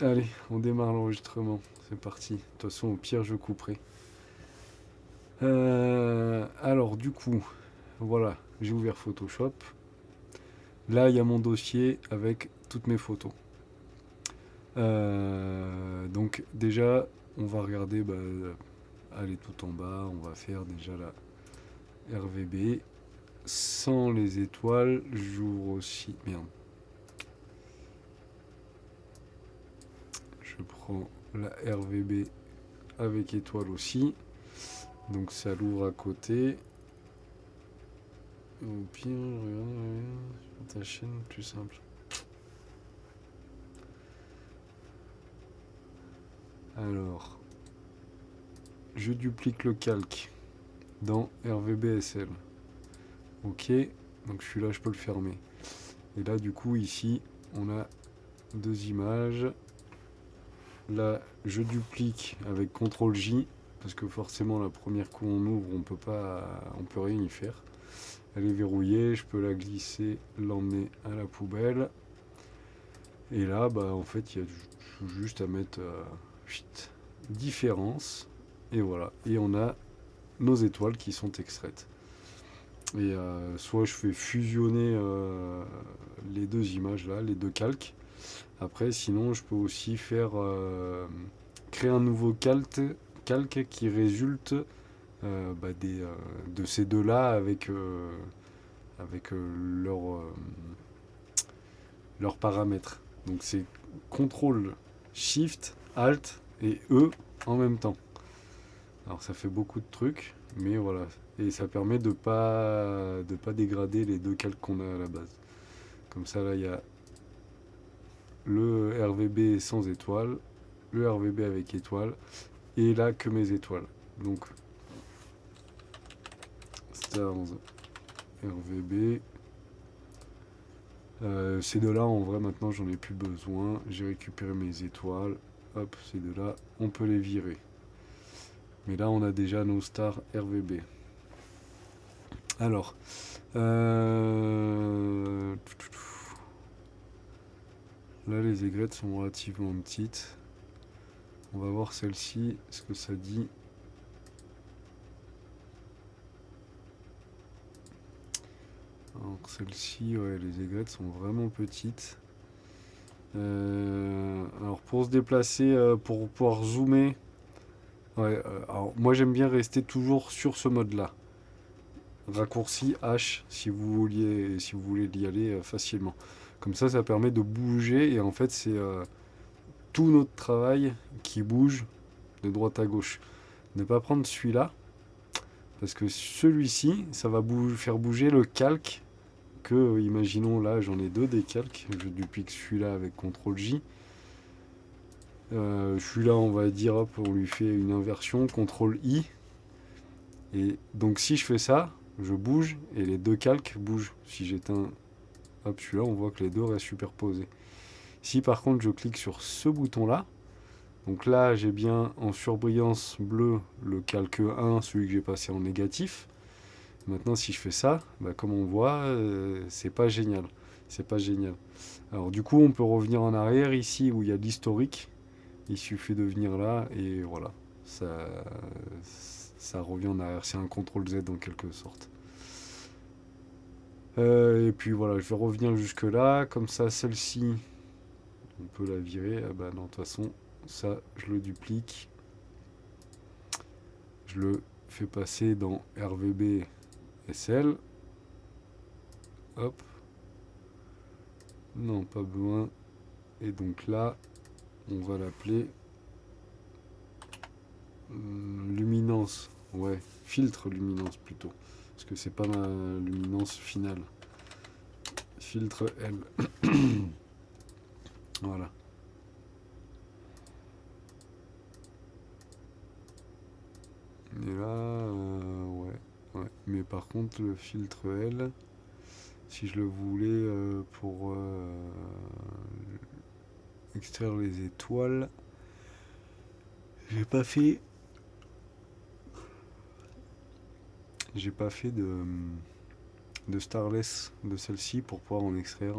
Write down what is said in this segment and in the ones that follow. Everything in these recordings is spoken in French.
Allez, on démarre l'enregistrement. C'est parti. De toute façon, au pire, je couperai. Alors, du coup, voilà, j'ai ouvert Photoshop. Là, il y a mon dossier avec toutes mes photos. Donc, déjà, on va regarder, aller tout en bas. On va faire déjà la RVB. Sans les étoiles, j'ouvre aussi. Merde. Je prends la RVB avec étoile aussi. Donc, ça l'ouvre à côté. Au pire, sur ta chaîne, plus simple. Alors, je duplique le calque dans RVBSL. Ok, donc celui-là, je peux le fermer. Et là, du coup, ici, on a deux images. Là, je duplique avec CTRL-J, parce que forcément, la première qu'on ouvre, on peut rien y faire. Elle est verrouillée, je peux la glisser, l'emmener à la poubelle. Et là, en fait, il y a juste à mettre différence. Et voilà. Et on a nos étoiles qui sont extraites. Et soit je fais fusionner les deux images là, les deux calques. Après, sinon, je peux aussi faire créer un nouveau calque qui résulte de ces deux-là avec leurs paramètres. Donc c'est CTRL, SHIFT, ALT et E en même temps. Alors ça fait beaucoup de trucs, mais voilà. Et ça permet de pas dégrader les deux calques qu'on a à la base. Comme ça, là, il y a le RVB sans étoile, le RVB avec étoile, et là que mes étoiles. Donc, Stars RVB. Ces deux-là, en vrai, maintenant, j'en ai plus besoin. J'ai récupéré mes étoiles. Hop, ces deux-là, on peut les virer. Mais là, on a déjà nos stars RVB. Alors, là, les aigrettes sont relativement petites. On va voir celle-ci, ce que ça dit. Alors, celle-ci, ouais, les aigrettes sont vraiment petites. Alors, pour se déplacer, pour pouvoir zoomer, ouais, alors moi j'aime bien rester toujours sur ce mode-là. Raccourci H si vous voulez y aller facilement. Comme ça permet de bouger et en fait c'est tout notre travail qui bouge de droite à gauche. Ne pas prendre celui-là parce que celui-ci ça va faire bouger le calque que, imaginons là j'en ai deux des calques, je duplique celui-là avec CTRL-J. Celui-là on va dire hop on lui fait une inversion, CTRL-I. Et donc si je fais ça, je bouge et les deux calques bougent. Si j'éteins hop celui-là, on voit que les deux restent superposés. Si par contre je clique sur ce bouton-là, donc là j'ai bien en surbrillance bleue le calque 1, celui que j'ai passé en négatif. Maintenant si je fais ça, comme on voit, c'est pas génial. C'est pas génial. Alors du coup on peut revenir en arrière ici où il y a l'historique. Il suffit de venir là et voilà. Ça, ça revient en arrière. C'est un CTRL Z en quelque sorte. Et puis voilà, je vais revenir jusque là. Comme ça, celle-ci, on peut la virer. Ah bah non, de toute façon, ça, je le duplique. Je le fais passer dans RVB SL. Hop. Non, pas besoin. Et donc là, on va l'appeler luminance. Ouais, filtre luminance plutôt. Parce que c'est pas ma luminance finale. Filtre L. Voilà. Et là, ouais. Mais par contre, le filtre L, si je le voulais pour extraire les étoiles, j'ai pas fait, j'ai pas fait de starless de celle-ci pour pouvoir en extraire.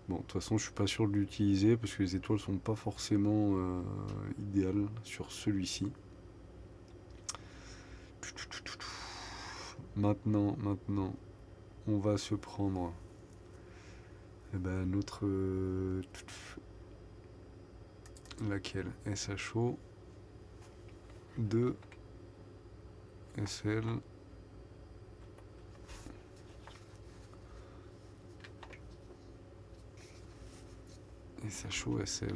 Bon, de toute façon, je suis pas sûr de l'utiliser parce que les étoiles sont pas forcément idéales sur celui-ci. Maintenant, on va se prendre notre laquelle SHO 2 SL SHO SL.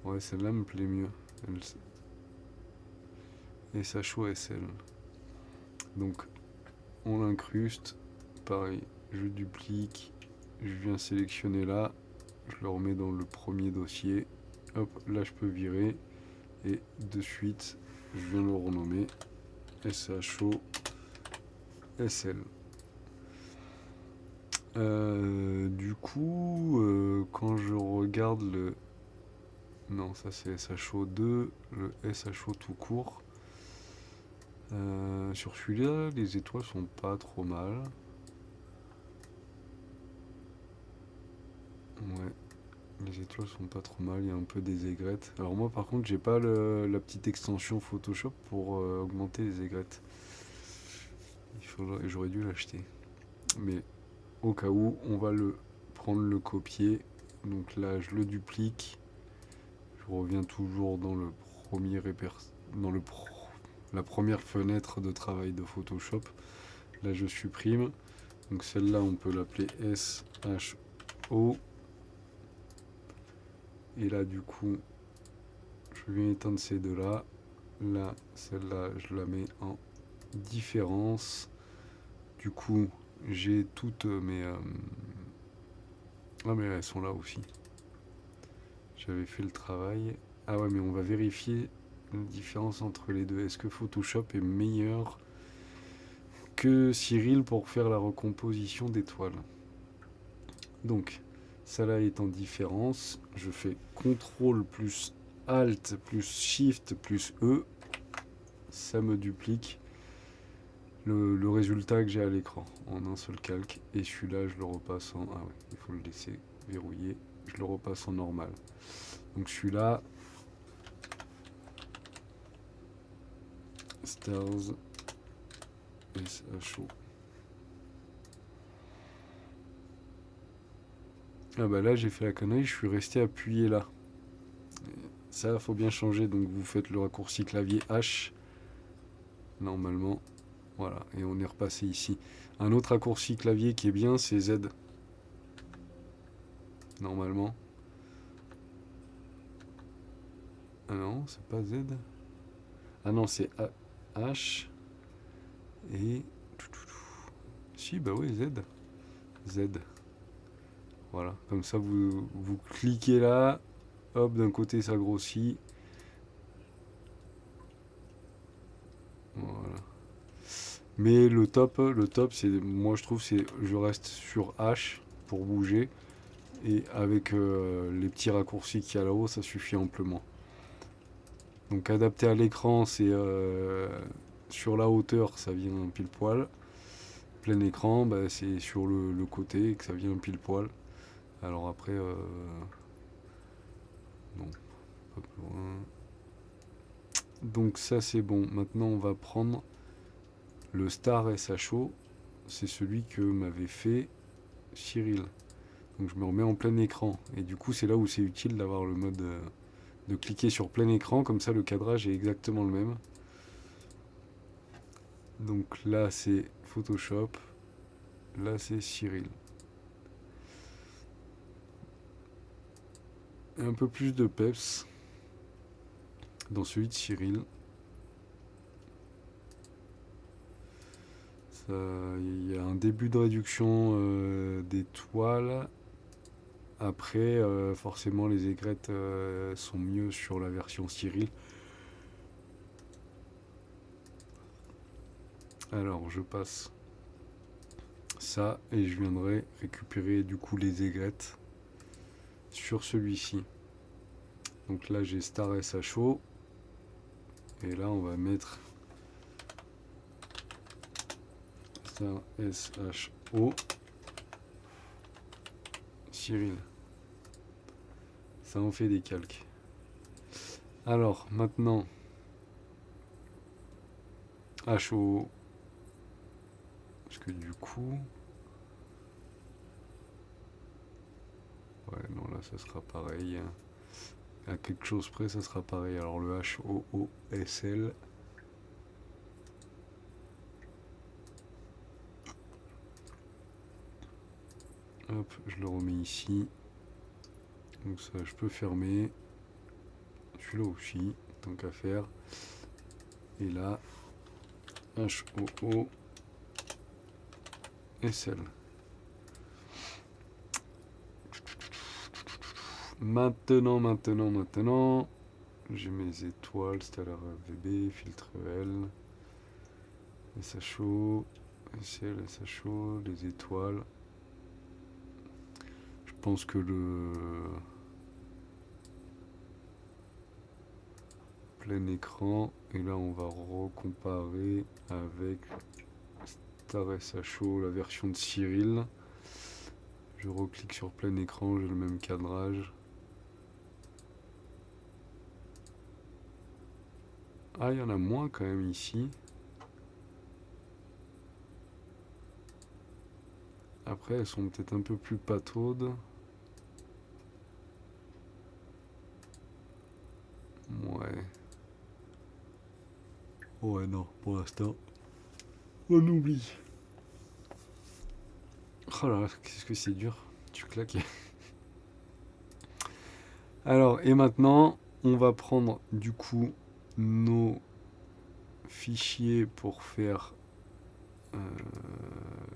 Ouais, celle-là me plaît mieux. SHO SL. Donc on l'incruste, pareil, je duplique, je viens sélectionner là, je le remets dans le premier dossier, hop, là je peux virer, et de suite je viens le renommer SHO SL. Du coup, quand je regarde le... Non, ça c'est SHO2, le SHO tout court. Sur celui-là, les étoiles sont pas trop mal. Ouais, les étoiles sont pas trop mal, il y a un peu des aigrettes. Alors moi par contre, j'ai pas la petite extension Photoshop pour augmenter les aigrettes. J'aurais dû l'acheter. Mais au cas où, on va le prendre, le copier. Donc là, je le duplique. Je reviens toujours dans le premier la première fenêtre de travail de Photoshop. Là, je supprime. Donc celle-là, on peut l'appeler SHO. Et là, du coup, je viens éteindre ces deux-là. Là, celle-là, je la mets en différence. Du coup, j'ai toutes mes... Ah mais elles sont là aussi. J'avais fait le travail. Ah ouais, mais on va vérifier la différence entre les deux. Est-ce que Photoshop est meilleur que Cyril pour faire la recomposition d'étoiles? Donc, ça là est en différence. Je fais CTRL plus ALT plus SHIFT plus E. Ça me duplique le résultat que j'ai à l'écran en un seul calque. Et celui-là, je le repasse en... Ah ouais, il faut le laisser verrouiller. Je le repasse en normal. Donc celui-là, Stars SHO. Ah bah là j'ai fait la connerie, je suis resté appuyé là. Ça faut bien changer, donc vous faites le raccourci clavier H. Normalement, voilà, et on est repassé ici. Un autre raccourci clavier qui est bien, c'est Z. Normalement. Ah non, c'est pas Z. Ah non, c'est H. Et... Si, bah oui, Z. Z. Voilà, comme ça vous cliquez là, hop, d'un côté ça grossit. Voilà. Mais le top c'est, moi je trouve, c'est je reste sur H pour bouger. Et avec les petits raccourcis qu'il y a là-haut, ça suffit amplement. Donc adapté à l'écran, c'est sur la hauteur, ça vient pile poil. Plein écran, bah, c'est sur le côté que ça vient pile poil. Alors après, non, pas plus loin. Donc ça c'est bon. Maintenant on va prendre le Star SHO. C'est celui que m'avait fait Cyril. Donc je me remets en plein écran. Et du coup c'est là où c'est utile d'avoir le mode de cliquer sur plein écran. Comme ça le cadrage est exactement le même. Donc là c'est Photoshop. Là c'est Cyril. Et un peu plus de peps dans celui de Cyril. Il y a un début de réduction des toiles. Après, forcément, les aigrettes sont mieux sur la version Cyril. Alors, je passe ça et je viendrai récupérer du coup les aigrettes sur celui-ci. Donc là, j'ai Star SHO. Et là, on va mettre Star SHO Cyril. Ça en fait des calques. Alors, maintenant, HO. Parce que du coup... Ouais, non, là, ça sera pareil. À quelque chose près, ça sera pareil. Alors, le HOOSL. Hop, je le remets ici. Donc ça, je peux fermer. Celui-là aussi, tant qu'à faire. Et là, HOOSL. Maintenant, j'ai mes étoiles, Stellar VB, filtre L, SHO, SL, SHO, les étoiles. Je pense que le plein écran, et là on va recomparer avec Star SHO, la version de Cyril. Je reclique sur plein écran, j'ai le même cadrage. Ah, il y en a moins quand même ici. Après, elles sont peut-être un peu plus pataudes. Ouais. Ouais, non, pour l'instant, on oublie. Oh là là, qu'est-ce que c'est dur. Tu claques. Alors, et maintenant, on va prendre du coup nos fichiers pour faire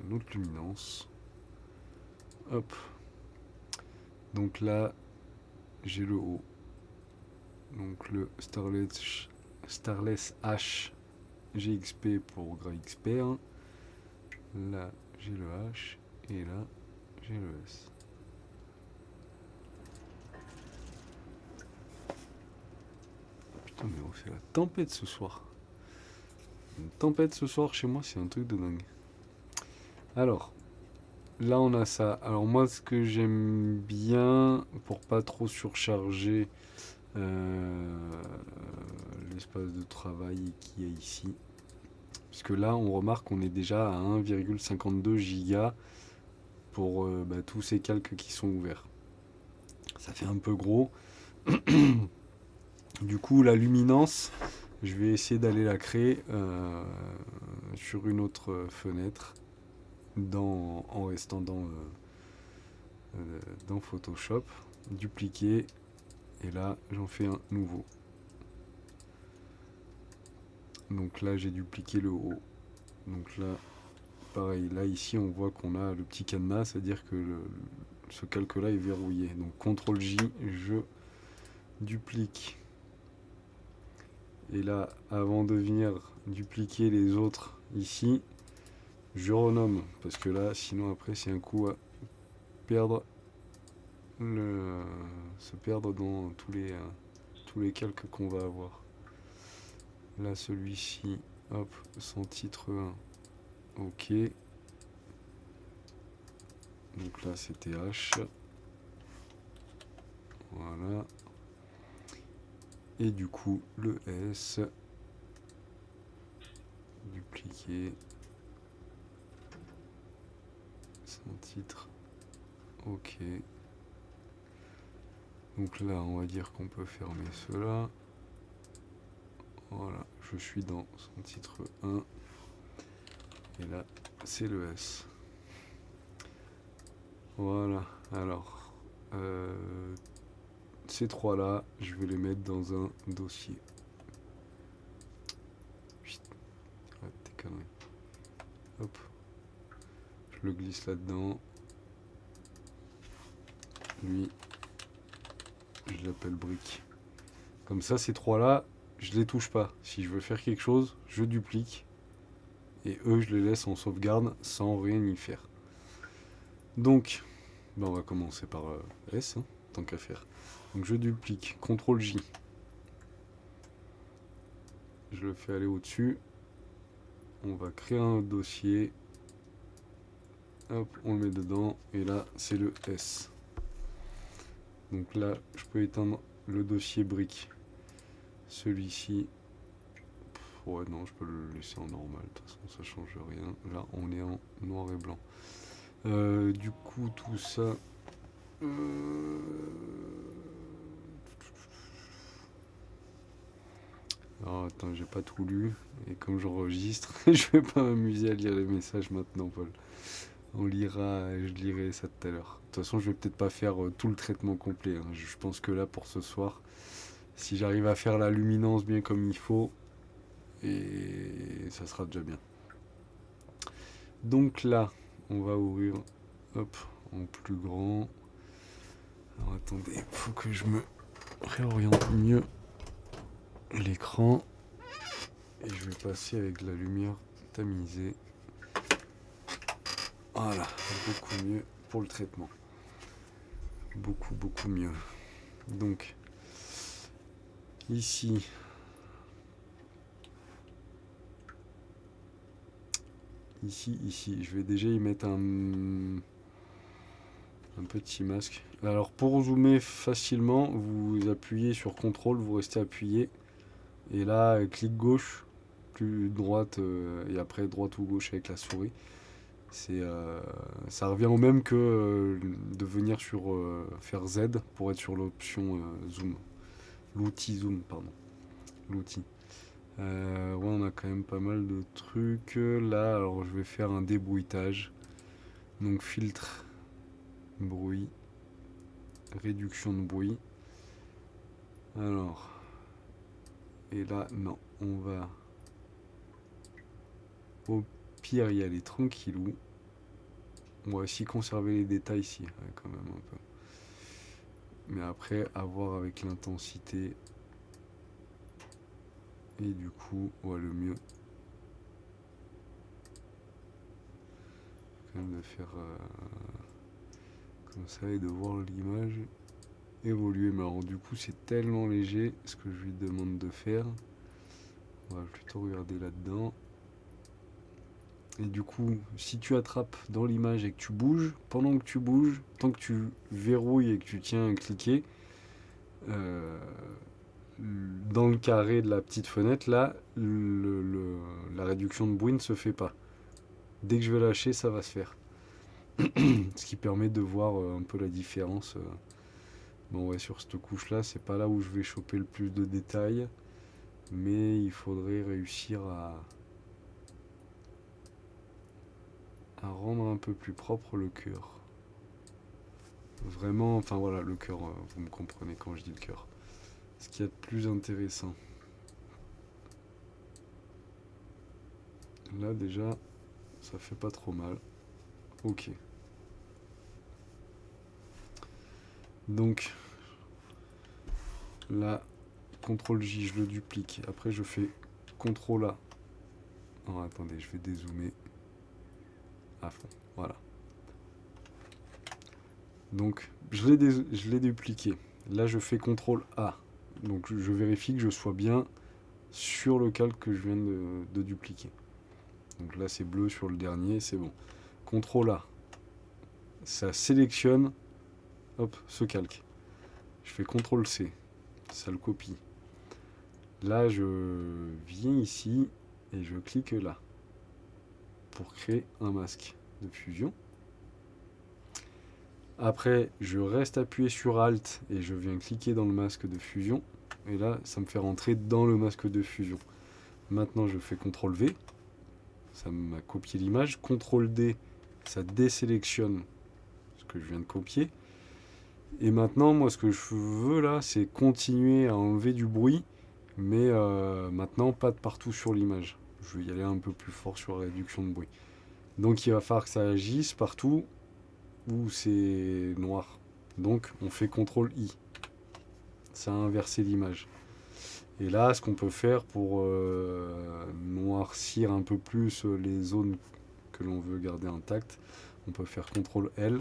notre luminance. Hop. Donc là, j'ai le haut. Donc le Starless H GXP pour gras XP. Là, j'ai le H. Et là, j'ai le S. Putain, mais c'est la tempête ce soir. Une tempête ce soir chez moi, c'est un truc de dingue. Alors, là on a ça. Alors moi, ce que j'aime bien, pour pas trop surcharger l'espace de travail qu'il y a ici, puisque là on remarque qu'on est déjà à 1,52 giga pour tous ces calques qui sont ouverts. Ça fait un peu gros. Du coup, la luminance, je vais essayer d'aller la créer sur une autre fenêtre en restant dans Photoshop. Dupliquer. Et là, j'en fais un nouveau. Donc là, j'ai dupliqué le haut. Donc là, pareil. Là, ici, on voit qu'on a le petit cadenas, c'est-à-dire que ce calque-là est verrouillé. Donc CTRL-J, je duplique. Et là, avant de venir dupliquer les autres ici, je renomme. Parce que là, sinon après, c'est un coup à perdre se perdre dans tous les calques qu'on va avoir. Là, celui-ci, hop, sans titre 1, ok. Donc là, c'était H. Voilà. Et du coup, le S, dupliquer, sans titre, ok. Donc là, on va dire qu'on peut fermer cela. Voilà, je suis dans son titre 1. Et là, c'est le S. Voilà, alors, ces trois-là, je vais les mettre dans un dossier. Arrête tes conneries. Hop, je le glisse là-dedans. Lui, je l'appelle brique. Comme ça, ces trois-là, je les touche pas. Si je veux faire quelque chose, je duplique. Et eux, je les laisse en sauvegarde sans rien y faire. Donc, on va commencer par S, tant qu'à faire. Donc je duplique, CTRL-J. Je le fais aller au-dessus. On va créer un dossier. Hop, on le met dedans. Et là, c'est le S. Donc là, je peux éteindre le dossier brique. Celui-ci, ouais non, je peux le laisser en normal, de toute façon ça change rien. Là, on est en noir et blanc. Du coup, tout ça... Alors attends, j'ai pas tout lu, et comme j'enregistre, je vais pas m'amuser à lire les messages maintenant, Paul. Je lirai ça tout à l'heure. De toute façon, je vais peut-être pas faire tout le traitement complet, hein. Je pense que là, pour ce soir, si j'arrive à faire la luminance bien comme il faut, et ça sera déjà bien. Donc là, on va ouvrir, hop, en plus grand. Alors attendez, faut que je me réoriente mieux l'écran. Et je vais passer avec la lumière tamisée. Voilà, beaucoup mieux pour le traitement. Beaucoup mieux. Donc, ici, je vais déjà y mettre un petit masque. Alors, pour zoomer facilement, vous appuyez sur CTRL, vous restez appuyé. Et là, clic gauche, plus droite, et après droite ou gauche avec la souris. Ça revient au même que de venir sur faire Z pour être sur l'option zoom. L'outil zoom, pardon. L'outil. Ouais, on a quand même pas mal de trucs. Là, alors je vais faire un débruitage. Donc filtre, bruit, réduction de bruit. Alors, et là, non, on va au pire y aller tranquillou. On va aussi conserver les détails ici, ouais, quand même un peu. Mais après, à voir avec l'intensité. Et du coup, ouais, le mieux, quand même de faire comme ça et de voir l'image évoluer. Mais alors, du coup, c'est tellement léger ce que je lui demande de faire. On va plutôt regarder là-dedans. Et du coup, si tu attrapes dans l'image et que tu bouges, pendant que tu bouges, tant que tu verrouilles et que tu tiens à cliquer, dans le carré de la petite fenêtre, là, la réduction de bruit ne se fait pas. Dès que je vais lâcher, ça va se faire. Ce qui permet de voir un peu la différence. Bon, ouais, sur cette couche-là, c'est pas là où je vais choper le plus de détails, mais il faudrait réussir à rendre un peu plus propre le cœur. Vraiment, enfin voilà, le cœur, vous me comprenez quand je dis le cœur. Ce qu'il y a de plus intéressant. Là déjà, ça fait pas trop mal. Ok. Donc, là, CTRL J, je le duplique. Après, je fais CTRL A. Non, attendez, je vais dézoomer à fond. Voilà. Donc, je l'ai dupliqué. Là, je fais CTRL A. Donc, je vérifie que je sois bien sur le calque que je viens de dupliquer. Donc là, c'est bleu sur le dernier, c'est bon. CTRL A. Ça sélectionne, hop, ce calque. Je fais CTRL C. Ça le copie. Là, je viens ici et je clique là pour créer un masque de fusion. Après, je reste appuyé sur Alt et je viens cliquer dans le masque de fusion. Et là, ça me fait rentrer dans le masque de fusion. Maintenant, je fais CTRL V. Ça m'a copié l'image. CTRL D, ça désélectionne ce que je viens de copier. Et maintenant, moi, ce que je veux là, c'est continuer à enlever du bruit, mais maintenant, pas de partout sur l'image. Je vais y aller un peu plus fort sur la réduction de bruit. Donc, il va falloir que ça agisse partout où c'est noir. Donc, on fait CTRL I. Ça a inversé l'image. Et là, ce qu'on peut faire pour noircir un peu plus les zones que l'on veut garder intactes, on peut faire CTRL L.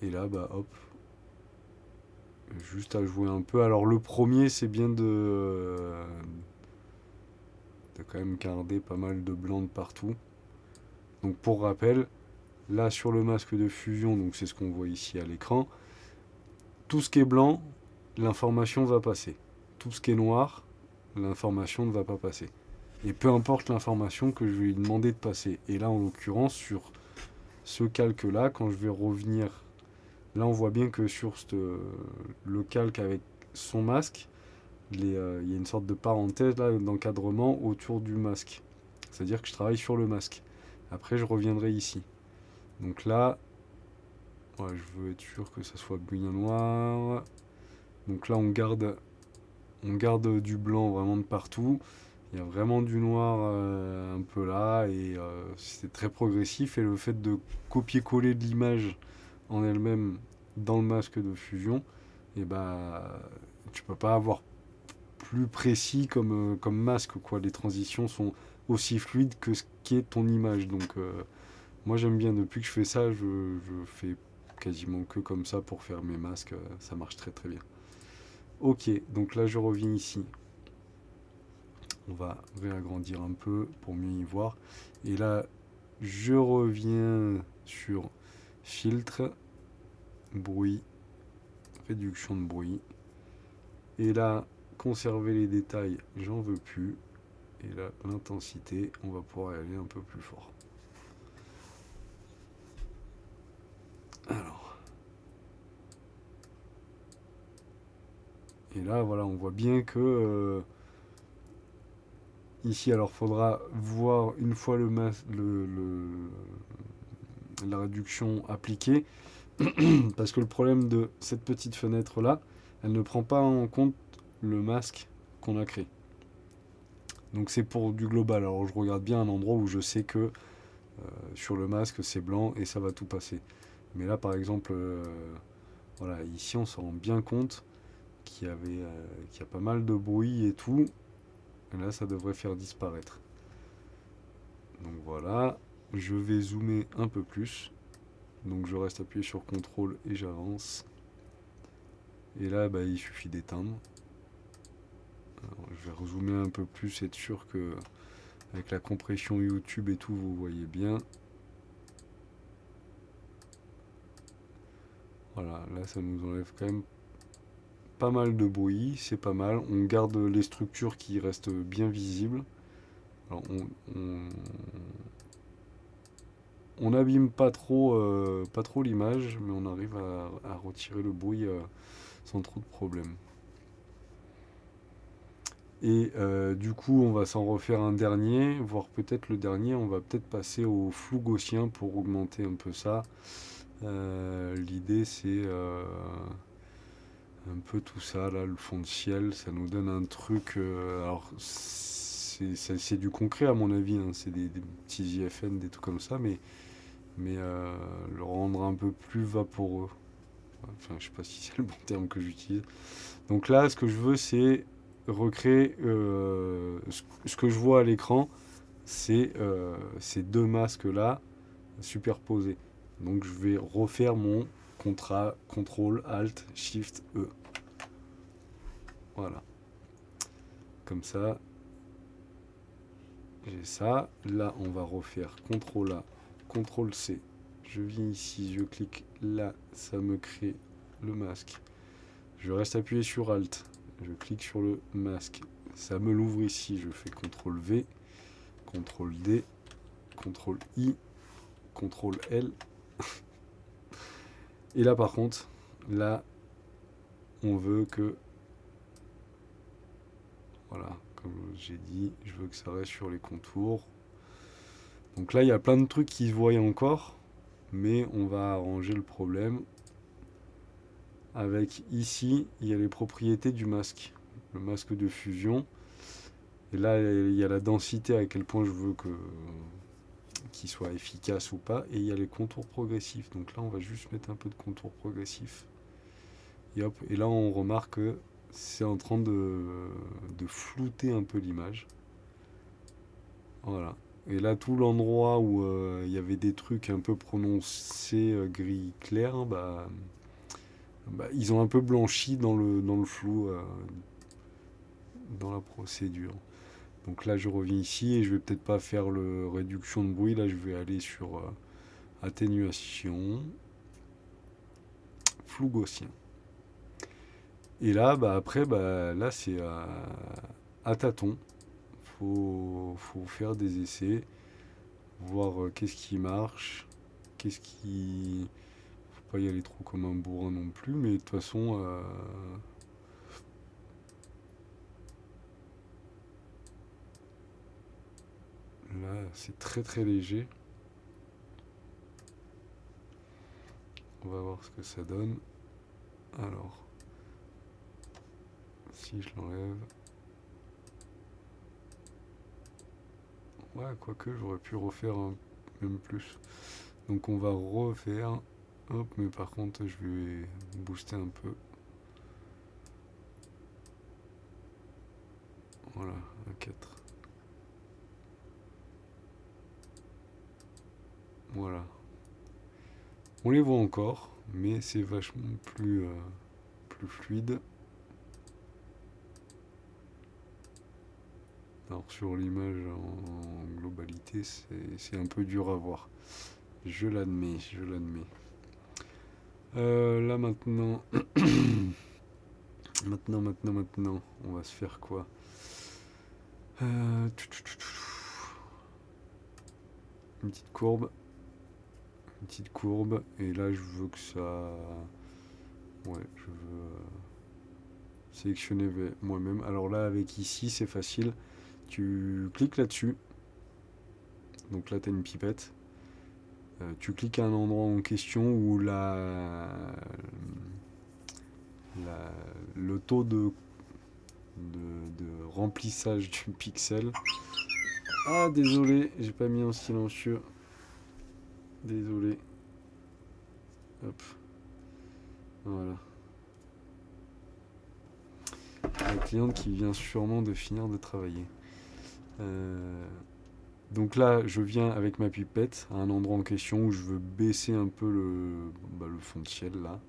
Et là, bah hop, juste à jouer un peu. Alors le premier, c'est bien de quand même garder pas mal de blanc de partout. Donc pour rappel, là sur le masque de fusion, donc c'est ce qu'on voit ici à l'écran, tout ce qui est blanc, l'information va passer. Tout ce qui est noir, l'information ne va pas passer. Et peu importe l'information que je vais lui demander de passer. Et là, en l'occurrence, sur ce calque-là, quand je vais revenir, là, on voit bien que sur le calque avec son masque, il y a une sorte de parenthèse là d'encadrement autour du masque. C'est-à-dire que je travaille sur le masque. Après, je reviendrai ici. Donc là, ouais, je veux être sûr que ça soit bien noir. Donc là, on garde du blanc vraiment de partout. Il y a vraiment du noir un peu là et c'est très progressif. Et le fait de copier-coller de l'image en elle-même dans le masque de fusion, et bah, tu peux pas avoir plus précis comme masque, quoi. Les transitions sont aussi fluides que ce qu'est ton image. Donc moi j'aime bien, depuis que je fais ça, je fais quasiment que comme ça pour faire mes masques. Ça marche très très bien. Ok, donc là je reviens ici. On va réagrandir un peu pour mieux y voir. Et là, je reviens sur filtre, bruit, réduction de bruit. Et là, conserver les détails, j'en veux plus. Et là, l'intensité, on va pouvoir y aller un peu plus fort. Alors. Et là, voilà, on voit bien que ici, alors, faudra voir une fois la réduction appliquée, parce que le problème de cette petite fenêtre là, elle ne prend pas en compte le masque qu'on a créé. Donc c'est pour du global. Alors je regarde bien un endroit où je sais que sur le masque c'est blanc et ça va tout passer. Mais là par exemple, voilà, ici on s'en rend bien compte qu'il y a pas mal de bruit et tout. Et là ça devrait faire disparaître. Donc voilà, je vais zoomer un peu plus. Donc je reste appuyé sur CTRL et j'avance. Et là bah, il suffit d'éteindre. Alors, je vais rezoomer un peu plus, être sûr que avec la compression YouTube et tout vous voyez bien. Voilà, là ça nous enlève quand même pas mal de bruit, c'est pas mal. On garde les structures qui restent bien visibles. Alors on n'abîme pas trop l'image, mais on arrive à retirer le bruit sans trop de problème. Et du coup, on va s'en refaire un dernier, voire peut-être le dernier. On va peut-être passer au flou gaussien pour augmenter un peu ça. L'idée, c'est un peu tout ça, là, le fond de ciel. Ça nous donne un truc. Alors, c'est du concret, à mon avis. Hein, c'est des petits IFN, des trucs comme ça, mais le rendre un peu plus vaporeux. Enfin, je sais pas si c'est le bon terme que j'utilise. Donc là, ce que je veux, c'est recréer ce que je vois à l'écran, c'est ces deux masques-là superposés. Donc je vais refaire mon CTRL, ALT, SHIFT, E. Voilà. Comme ça, j'ai ça. Là, on va refaire CTRL A, CTRL C. Je viens ici, je clique là, ça me crée le masque. Je reste appuyé sur Alt. Je clique sur le masque. Ça me l'ouvre ici. Je fais CTRL V, CTRL D, CTRL I, CTRL L. Et là, par contre, là, on veut que... Voilà, comme j'ai dit, je veux que ça reste sur les contours. Donc là, il y a plein de trucs qui se voient encore, mais on va arranger le problème. Avec ici, il y a les propriétés du masque. Le masque de fusion. Et là, il y a la densité, à quel point je veux qu'il soit efficace ou pas. Et il y a les contours progressifs. Donc là, on va juste mettre un peu de contours progressifs. Et hop, et là, on remarque que c'est en train de flouter un peu l'image. Voilà. Et là, tout l'endroit où il y avait des trucs un peu prononcés gris clair, ils ont un peu blanchi dans le flou, dans la procédure. Donc là, je reviens ici et je vais peut-être pas faire le réduction de bruit. Là, je vais aller sur atténuation, flou gaussien. Et là, bah, après, bah, là, c'est à tâtons. Faut faire des essais, voir qu'est-ce qui marche, qu'est-ce qui... Faut pas y aller trop comme un bourrin non plus, mais de toute façon... là, c'est très très léger. On va voir ce que ça donne. Alors, si je l'enlève... Ouais, quoique j'aurais pu refaire même plus. Donc on va refaire. Hop, mais par contre, je vais booster un peu. Voilà, à 4. Voilà. On les voit encore, mais c'est vachement plus fluide. Alors sur l'image en globalité, c'est un peu dur à voir. Je l'admets, je l'admets. Là maintenant, maintenant, on va se faire quoi? Une petite courbe, et là je veux que ça... Ouais, je veux sélectionner moi-même. Alors là, avec ici, c'est facile. Tu cliques là-dessus. Donc là, tu as une pipette. Tu cliques à un endroit en question où le taux de remplissage du pixel. Ah, désolé, j'ai pas mis en silencieux. Désolé. Hop. Voilà. La cliente qui vient sûrement de finir de travailler. Donc là, je viens avec ma pipette à un endroit en question où je veux baisser un peu le fond de ciel là.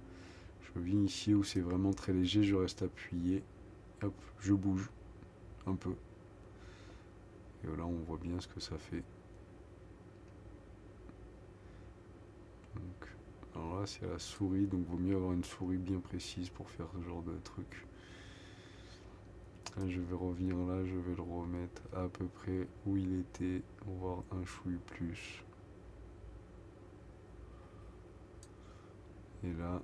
Je viens ici où c'est vraiment très léger, je reste appuyé. Hop, je bouge un peu. Et là, on voit bien ce que ça fait. Donc, alors là, c'est la souris, donc vaut mieux avoir une souris bien précise pour faire ce genre de truc. Là, je vais revenir là, je vais le remettre à peu près où il était, voire un chouille plus. Et là,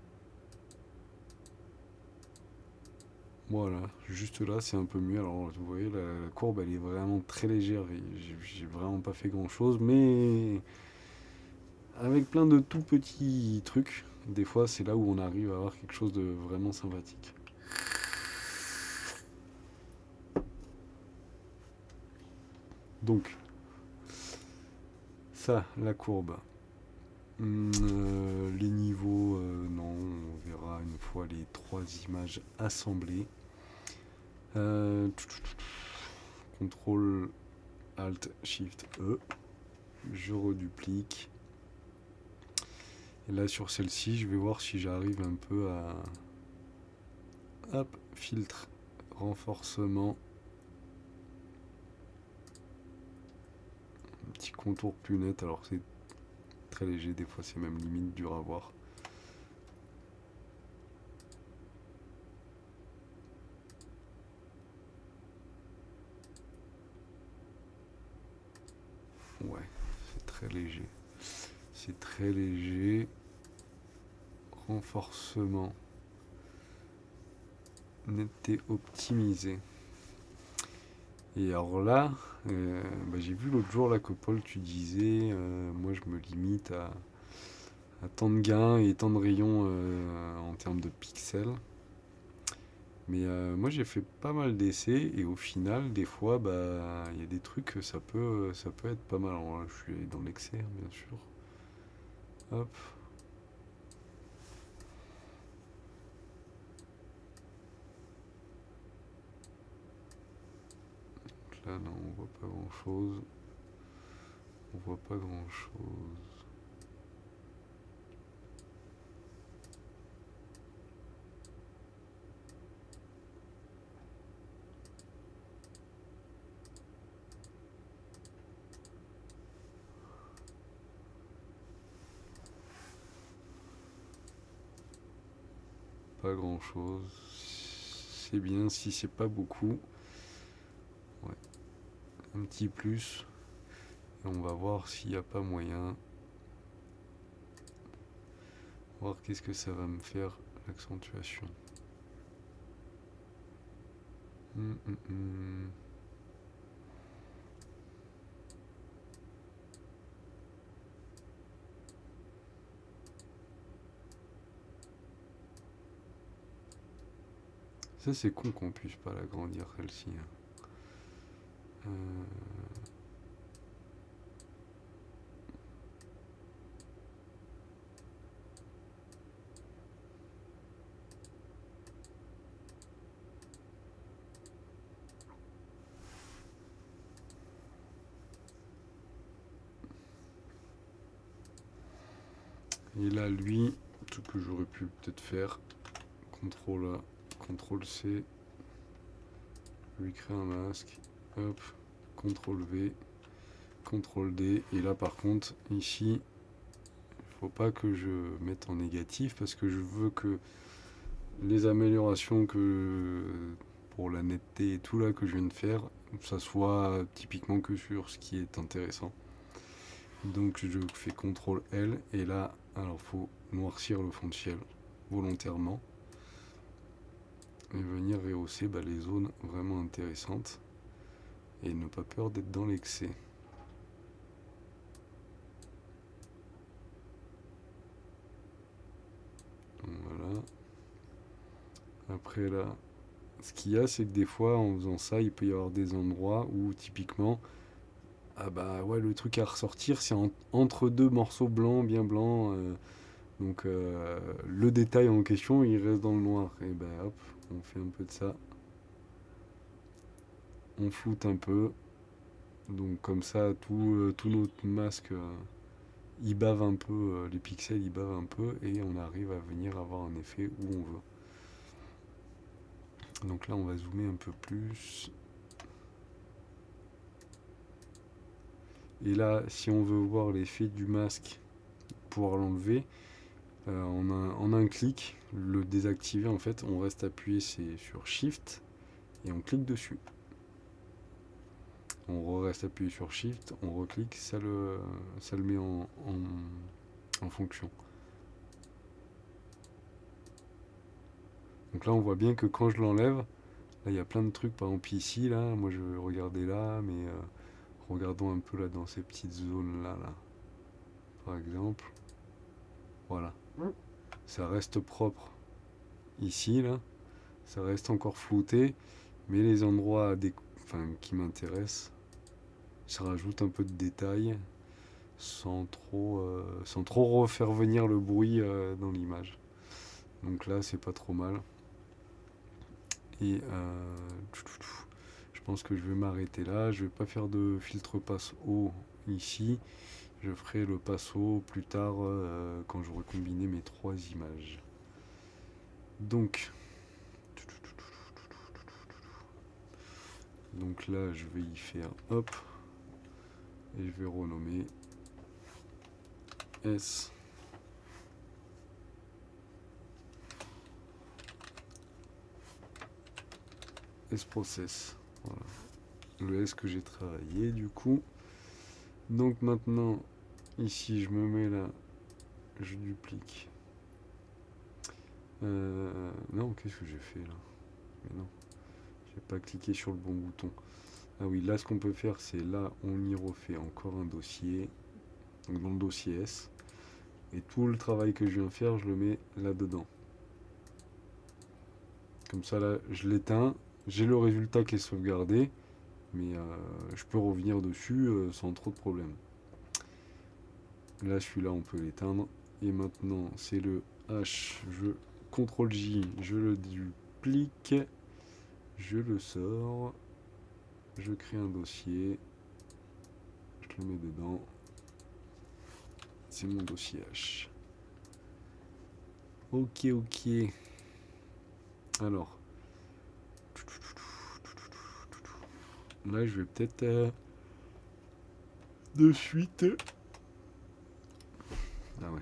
voilà, juste là, c'est un peu mieux. Alors, vous voyez, la courbe, elle est vraiment très légère. J'ai vraiment pas fait grand-chose, mais avec plein de tout petits trucs, des fois, c'est là où on arrive à avoir quelque chose de vraiment sympathique. Donc, ça, la courbe. Les niveaux, non, on verra une fois les 3 images assemblées. CTRL Alt Shift E. Je reduplique. Et là sur celle-ci, je vais voir si j'arrive un peu à... Hop, filtre, renforcement. Un petit contour plus net, alors c'est très léger, des fois c'est même limite dur à voir. Ouais, c'est très léger. C'est très léger. Renforcement. Netteté optimisée. Et alors là, j'ai vu l'autre jour là que Paul, tu disais, moi je me limite à tant de gains et tant de rayons en termes de pixels. Mais moi j'ai fait pas mal d'essais et au final, des fois, il y a des trucs, ça peut être pas mal. Alors là, je suis dans l'excès, hein, bien sûr. Hop. Donc là, non, on voit pas grand chose. On voit pas grand chose. pas grand chose. C'est bien si c'est pas beaucoup. Ouais. Un petit plus. Et on va voir s'il n'y a pas moyen. Voir qu'est-ce que ça va me faire l'accentuation. Ça c'est con qu'on puisse pas l'agrandir celle-ci. Et là lui, ce que j'aurais pu peut-être faire, CTRL A, CTRL C, lui créer un masque, hop, CTRL V, CTRL D, et là par contre, ici, il faut pas que je mette en négatif parce que je veux que les améliorations que pour la netteté et tout là que je viens de faire, ça soit typiquement que sur ce qui est intéressant. Donc je fais CTRL L et là, alors faut noircir le fond de ciel volontairement et venir rehausser les zones vraiment intéressantes et ne pas peur d'être dans l'excès. Voilà. Après là, ce qu'il y a, c'est que des fois, en faisant ça, il peut y avoir des endroits où typiquement, ah bah ouais, le truc à ressortir, c'est entre deux morceaux blancs, bien blancs. Donc le détail en question, il reste dans le noir. Et ben hop, on fait un peu de ça. On floute un peu. Donc comme ça, tout notre masque, il bave un peu, les pixels, ils bavent un peu, et on arrive à venir avoir un effet où on veut. Donc là, on va zoomer un peu plus. Et là, si on veut voir l'effet du masque, pouvoir l'enlever, en un clic, le désactiver en fait, on reste appuyé sur Shift et on clique dessus. On reste appuyé sur Shift, on reclique, ça le met en fonction. Donc là, on voit bien que quand je l'enlève, là, il y a plein de trucs. Par exemple, ici, là, moi, je vais regarder là, mais regardons un peu là dans ces petites zones là, par exemple. Voilà. Ça reste propre ici, là. Ça reste encore flouté, mais les endroits qui m'intéressent, ça rajoute un peu de détails sans trop refaire venir le bruit dans l'image. Donc là, c'est pas trop mal. Et je pense que je vais m'arrêter là. Je vais pas faire de filtre passe haut ici. Je ferai le passe haut plus tard quand j'aurai combiné mes trois images. Donc là, je vais y faire hop. Et je vais renommer S. S-Process. Voilà. Le S que j'ai travaillé du coup. Donc maintenant, ici, je me mets là. Je duplique. Non, qu'est-ce que j'ai fait là? Mais non, j'ai pas cliqué sur le bon bouton. Ah oui, là, ce qu'on peut faire, c'est là, on y refait encore un dossier. Donc dans le dossier S. Et tout le travail que je viens faire, je le mets là-dedans. Comme ça, là, je l'éteins. J'ai le résultat qui est sauvegardé. Mais je peux revenir dessus sans trop de problème. Là, celui-là, on peut l'éteindre. Et maintenant, c'est le H. Je CTRL J, je le duplique. Je le sors. Je crée un dossier. Je le mets dedans. C'est mon dossier H. Ok. Alors. Là, je vais peut-être de suite. Ah ouais.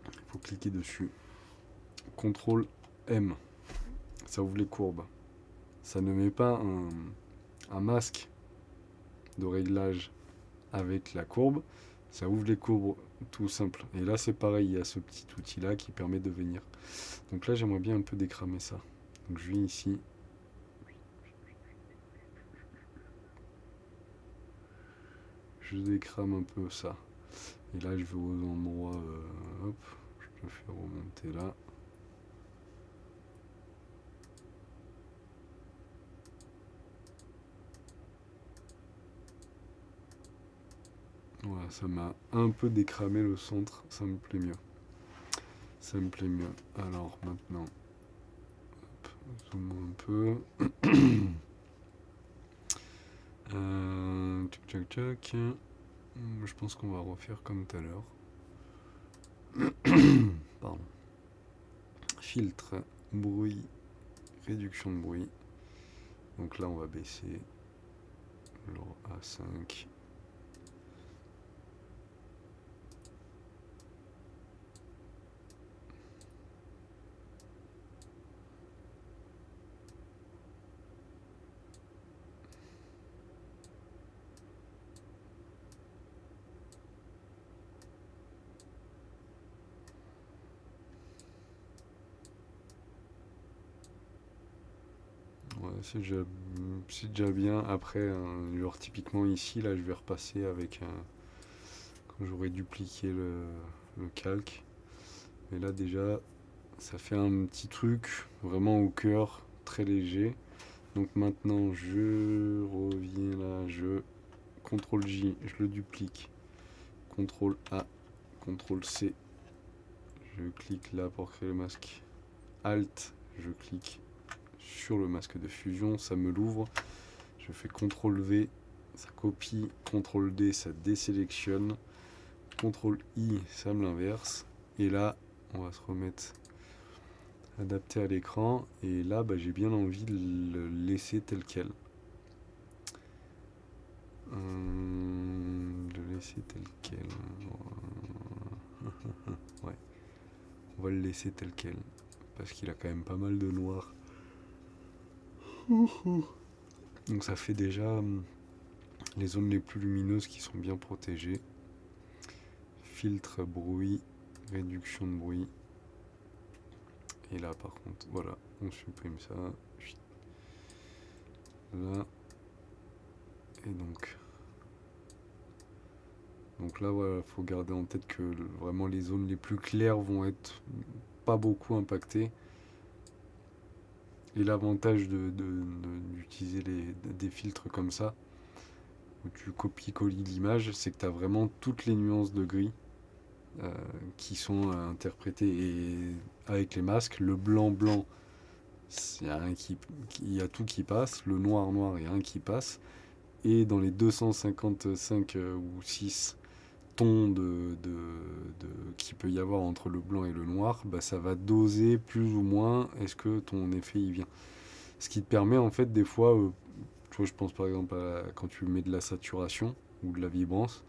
Il faut cliquer dessus. CTRL M, ça ouvre les courbes. Ça ne met pas un masque de réglage avec la courbe, ça ouvre les courbes tout simple. Et là c'est pareil, il y a ce petit outil là qui permet de venir. Donc là j'aimerais bien un peu décramer ça. Donc je viens ici. Je décrame un peu ça. Et là je vais aux endroits, hop, je peux faire remonter là. Voilà, ça m'a un peu décramé le centre, ça me plaît mieux. Ça me plaît mieux. Alors maintenant, hop, zoom un peu. Tchac tchac tchac. Je pense qu'on va refaire comme tout à l'heure. Pardon. Filtre, bruit, réduction de bruit. Donc là on va baisser à 5. Ouais, c'est déjà bien. Après, genre typiquement ici, là, je vais repasser avec quand j'aurai dupliqué le calque. Mais là, déjà, ça fait un petit truc vraiment au cœur, très léger. Donc maintenant, je reviens là, je CTRL J, je le duplique. CTRL A, CTRL C. Je clique là pour créer le masque. Alt, je clique sur le masque de fusion, ça me l'ouvre. Je fais CTRL V, ça copie, CTRL D, ça désélectionne, CTRL I, ça me l'inverse. Et là, on va se remettre adapté à l'écran. Et là, bah, j'ai bien envie de le laisser tel quel. De le laisser tel quel. Ouais, on va le laisser tel quel. Parce qu'il a quand même pas mal de noir. Donc ça fait déjà les zones les plus lumineuses qui sont bien protégées. Filtre bruit, réduction de bruit. Et là par contre, voilà, on supprime ça. Là. Et donc là, voilà, faut garder en tête que vraiment les zones les plus claires vont être pas beaucoup impactées. Et l'avantage d'utiliser des filtres comme ça, où tu copies-colles l'image, c'est que tu as vraiment toutes les nuances de gris qui sont interprétées. Et avec les masques, le blanc-blanc, il y a tout qui passe. Le noir-noir, il y a un qui passe. Et dans les 255 ou 6 tons qu'il peut y avoir entre le blanc et le noir, bah, ça va doser plus ou moins est-ce que ton effet y vient. Ce qui te permet en fait des fois, tu vois, je pense par exemple quand tu mets de la saturation ou de la vibrance,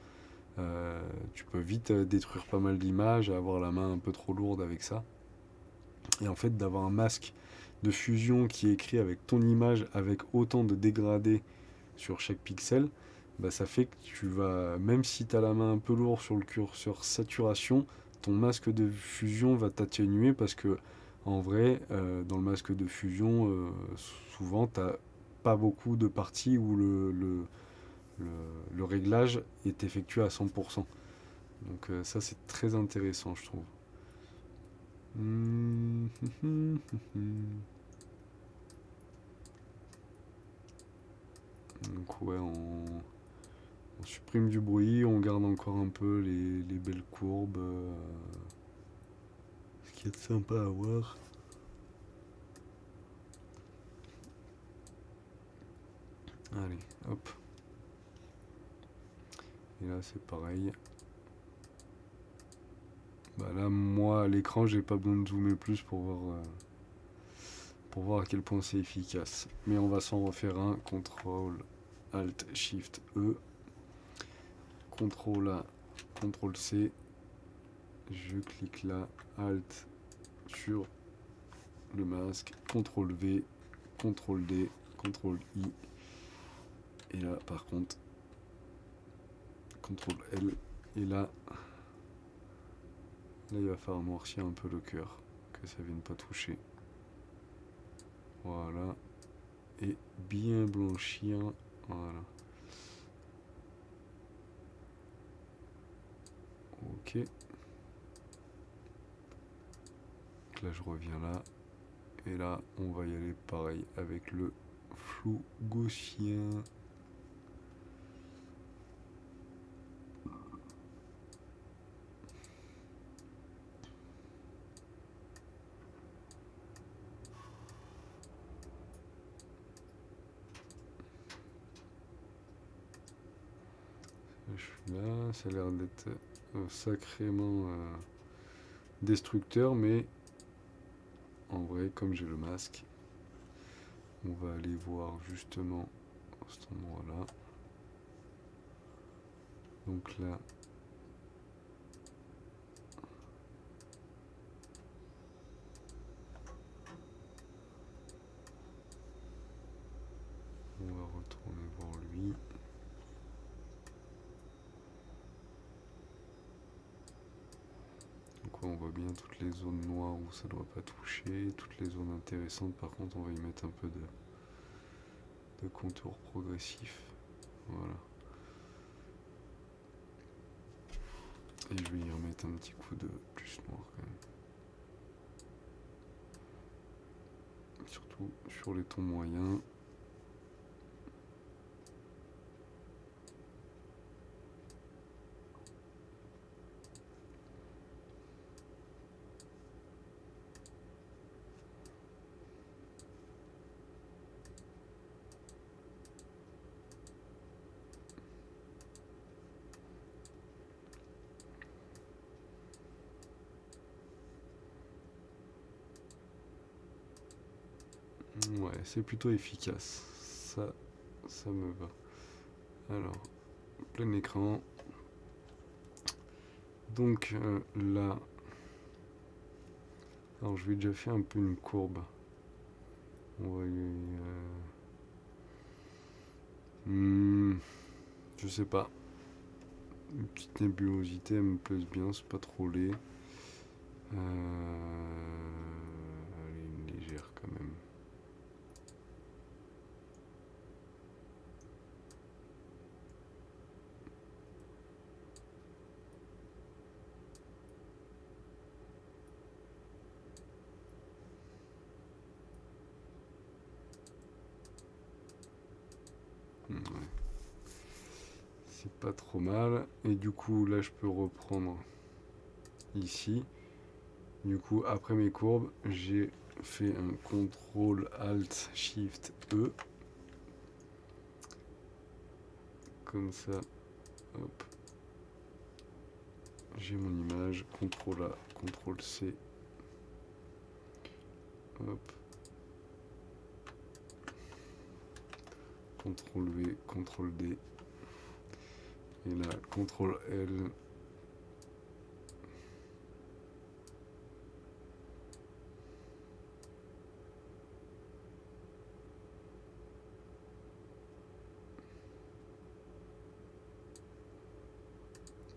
tu peux vite détruire pas mal d'images, avoir la main un peu trop lourde avec ça. Et en fait d'avoir un masque de fusion qui est écrit avec ton image avec autant de dégradés sur chaque pixel, bah ça fait que tu vas, même si tu as la main un peu lourde sur le curseur saturation, ton masque de fusion va t'atténuer parce que en vrai, dans le masque de fusion, souvent tu n'as pas beaucoup de parties où le réglage est effectué à 100%. Donc ça c'est très intéressant je trouve. Donc ouais, on supprime du bruit, on garde encore un peu les belles courbes, ce qui est sympa à voir. Allez, hop. Et là c'est pareil. Bah là moi à l'écran j'ai pas besoin de zoomer plus pour voir à quel point c'est efficace. Mais on va s'en refaire un. CTRL Alt Shift E. CTRL A, CTRL C. Je clique là, Alt sur le masque, CTRL V, CTRL D, CTRL I. Et là, par contre, CTRL L. Et là, il va falloir noircir un peu le cœur, que ça vienne pas toucher. Voilà. Et bien blanchir. Voilà. Ok. Là, je reviens là. Et là, on va y aller pareil avec le flou gaussien. Je suis là, ça a l'air d'être sacrément destructeur, mais en vrai, comme j'ai le masque, on va aller voir justement à cet endroit-là. Donc là, on va retourner voir lui. Donc on voit bien toutes les zones noires où ça ne doit pas toucher, toutes les zones intéressantes. Par contre, on va y mettre un peu de contour progressif. Voilà. Et je vais y remettre un petit coup de plus noir quand même. Surtout sur les tons moyens. Ouais, c'est plutôt efficace. Ça me va. Alors, plein écran. Donc là, alors je vais déjà faire un peu une courbe. On va je sais pas. Une petite nébulosité, elle me plaise bien, c'est pas trop laid. Allez, une légère quand même. Ouais. C'est pas trop mal. Et du coup, là, je peux reprendre ici. Du coup, après mes courbes, j'ai fait un CTRL ALT SHIFT E. Comme ça, hop. J'ai mon image, CTRL A, CTRL C. Hop. CTRL V, CTRL D. Et là, CTRL L.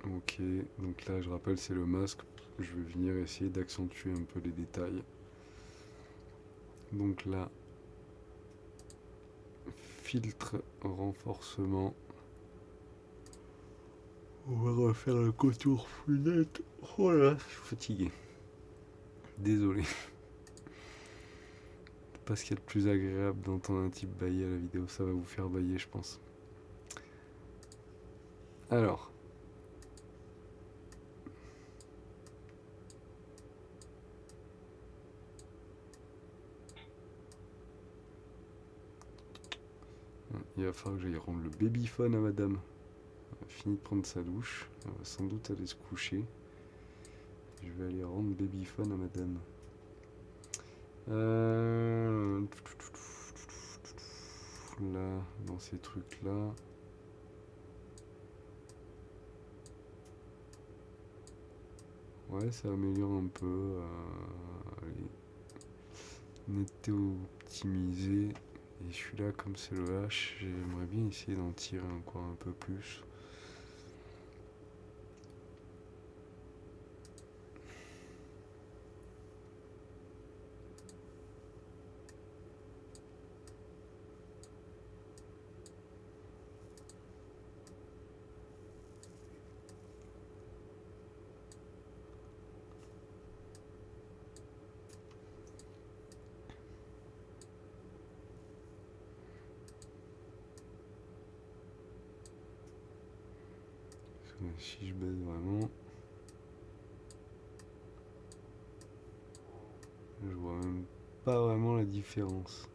Ok, donc là je rappelle c'est le masque, je vais venir essayer d'accentuer un peu les détails. Donc là, filtre, renforcement. On va refaire le contour plus net. Oh là, je suis fatigué. Désolé. C'est pas ce qu'il y a de plus agréable d'entendre un type bailler à la vidéo, ça va vous faire bailler je pense. Alors. Il va falloir que j'aille rendre le babyphone à madame. Elle a fini de prendre sa douche. Elle va sans doute aller se coucher. Je vais aller rendre le babyphone à madame. Là, dans ces trucs-là. Ouais, ça améliore un peu. Allez. netteté optimisé. Et celui-là, comme c'est le H, j'aimerais bien essayer d'en tirer encore un peu plus. Si je baisse vraiment, je vois même pas vraiment la différence.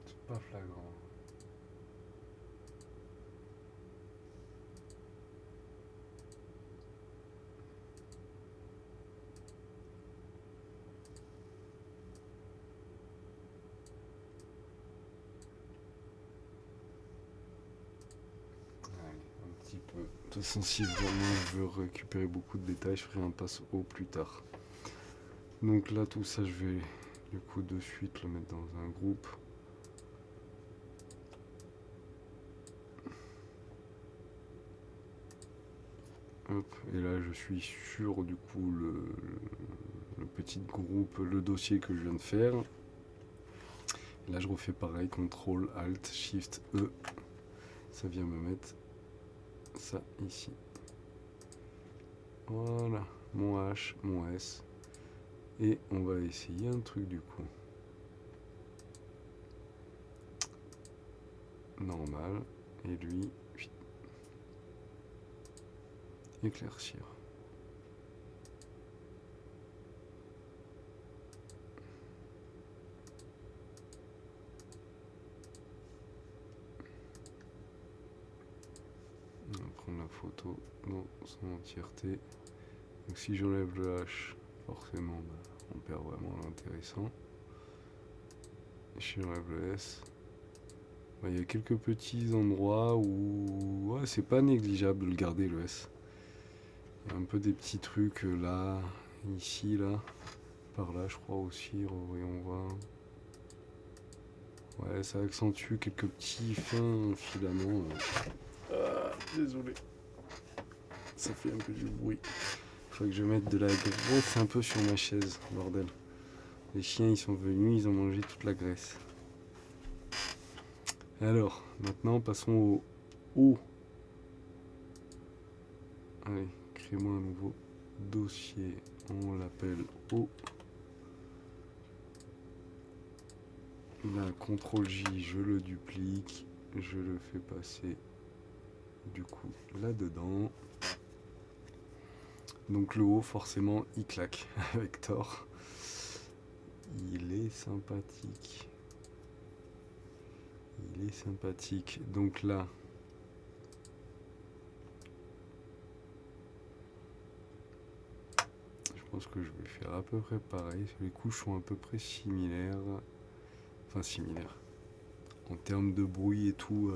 C'est pas flagrant. Un petit peu. De toute façon, si vraiment je veux récupérer beaucoup de détails, je ferai un passe haut plus tard. Donc là, tout ça, je vais du coup de suite le mettre dans un groupe. Hop, et là, je suis sur du coup le petit groupe, le dossier que je viens de faire. Et là, je refais pareil, CTRL, ALT, SHIFT, E. Ça vient me mettre ça ici. Voilà, mon H, mon S. Et on va essayer un truc du coup. Normal. Et lui, éclaircir. On va prendre la photo dans son entièreté. Donc si j'enlève le H, forcément, on perd vraiment l'intéressant. Si j'enlève le S, il y a quelques petits endroits où c'est pas négligeable de le garder, le S. Il y a un peu des petits trucs là, ici, là, par là, je crois aussi, voyons voir. Ouais, ça accentue quelques petits fins filaments. Désolé. Ça fait un peu du bruit. Faut que je mette de la graisse un peu sur ma chaise, bordel. Les chiens, ils sont venus, ils ont mangé toute la graisse. Alors, maintenant, passons au O. Allez, crée-moi un nouveau dossier. On l'appelle O. Là, CTRL J, je le duplique. Je le fais passer du coup là-dedans. Donc le haut, forcément, il claque avec Thor. Il est sympathique. Il est sympathique. Donc là, je pense que je vais faire à peu près pareil. Les couches sont à peu près similaires. Enfin, similaires. En termes de bruit et tout.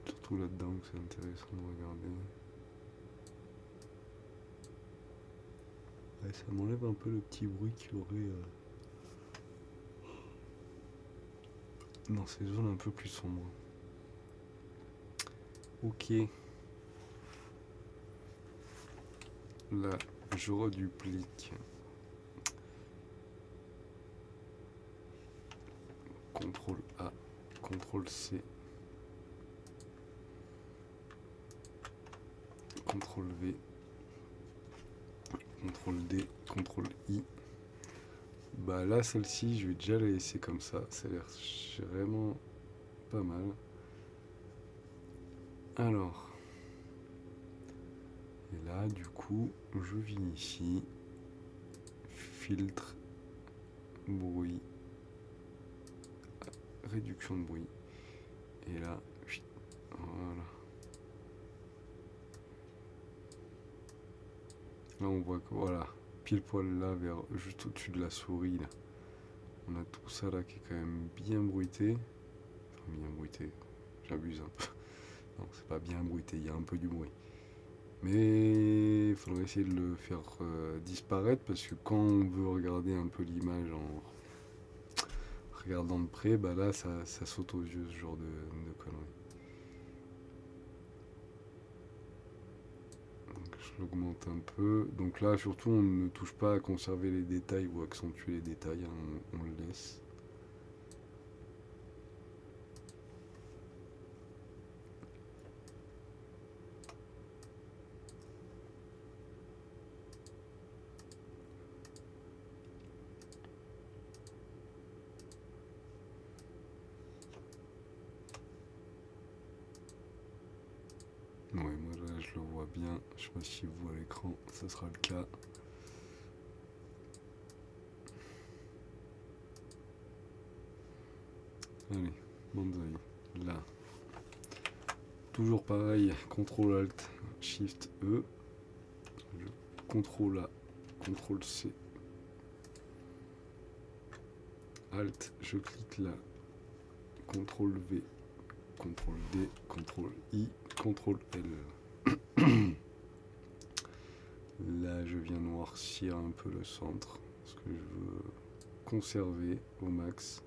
Surtout là-dedans, c'est intéressant de regarder. Ouais, ça m'enlève un peu le petit bruit qu'il y aurait dans ces zones un peu plus sombres. Ok. Là, je reduplique CTRL A, CTRL C, CTRL V, CTRL D, CTRL I. Bah là, celle-ci, je vais déjà la laisser comme ça. Ça a l'air vraiment pas mal. Alors. Et là, du coup, je viens ici. Filtre, bruit, réduction de bruit. Et là, voilà. Là, on voit que, voilà, pile poil là, juste au-dessus de la souris, là. On a tout ça là qui est quand même bien bruité. Enfin, bien bruité, j'abuse un peu. Non, c'est pas bien bruité, il y a un peu du bruit. Mais il faudrait essayer de le faire disparaître parce que quand on veut regarder un peu l'image en regardant de près, bah là ça saute aux yeux ce genre de conneries. Donc je l'augmente un peu. Donc là surtout on ne touche pas à conserver les détails ou accentuer les détails, hein, on le laisse. Ouais, moi là je le vois bien, je sais pas si vous à l'écran, ça sera le cas. Allez, banzai, là. Toujours pareil, CTRL ALT, SHIFT E, CTRL A, CTRL C, ALT, je clique là, CTRL V, CTRL D, CTRL I, CTRL L. Là, je viens noircir un peu le centre, parce que je veux conserver au max.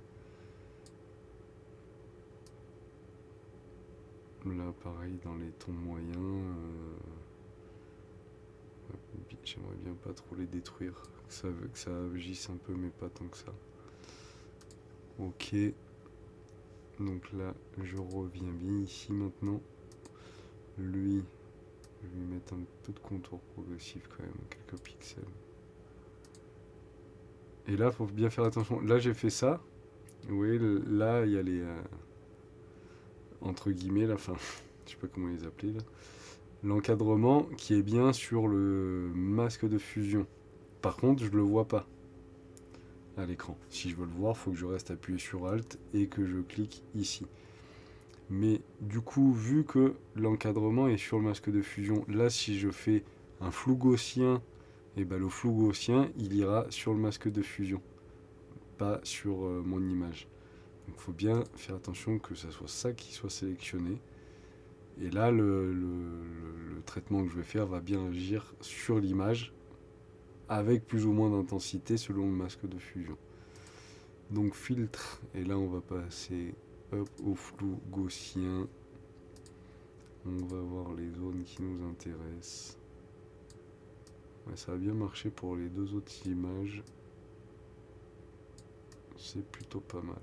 Là, pareil, dans les tons moyens, j'aimerais bien pas trop les détruire, que ça agisse un peu, mais pas tant que ça. Ok. Donc là, je reviens bien ici maintenant. Lui, je vais lui mettre un peu de contour progressif quand même, quelques pixels. Et là, faut bien faire attention. Là, j'ai fait ça. Vous voyez, là, il y a les... entre guillemets, la fin. Je sais pas comment les appeler là. L'encadrement qui est bien sur le masque de fusion. Par contre, je le vois pas à l'écran. Si je veux le voir, il faut que je reste appuyé sur Alt et que je clique ici. Mais du coup, vu que l'encadrement est sur le masque de fusion, là, si je fais un flou gaussien, et ben le flou gaussien, il ira sur le masque de fusion, pas sur mon image. Donc, il faut bien faire attention que ça soit ça qui soit sélectionné. Et là, le traitement que je vais faire va bien agir sur l'image, avec plus ou moins d'intensité selon le masque de fusion. Donc filtre, et là on va passer hop, au flou gaussien. On va voir les zones qui nous intéressent. Ouais, ça a bien marché pour les deux autres images. C'est plutôt pas mal.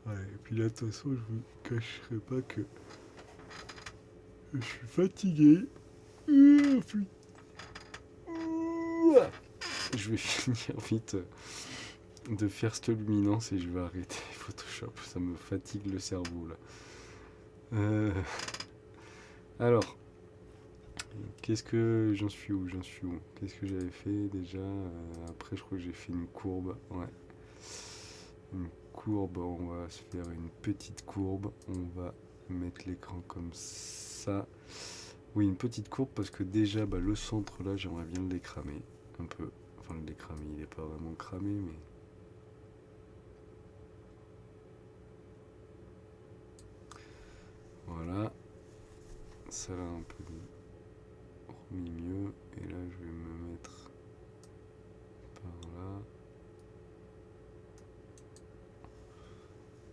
Ouais, et puis là, de toute façon, je vous cacherai pas que je suis fatigué. Je vais finir vite de faire cette luminance et je vais arrêter Photoshop. Ça me fatigue le cerveau là. Alors, qu'est-ce que j'en suis où Qu'est-ce que j'avais fait déjà après, je crois que j'ai fait une courbe. Ouais. Une courbe, on va se faire une petite courbe. On va mettre l'écran comme ça. Oui, une petite courbe parce que déjà, bah, le centre là, j'aimerais bien le décramer un peu. Enfin, le décramer, il n'est pas vraiment cramé, mais... Voilà. Ça là, un peu remis mieux. Et là, je vais me mettre par là.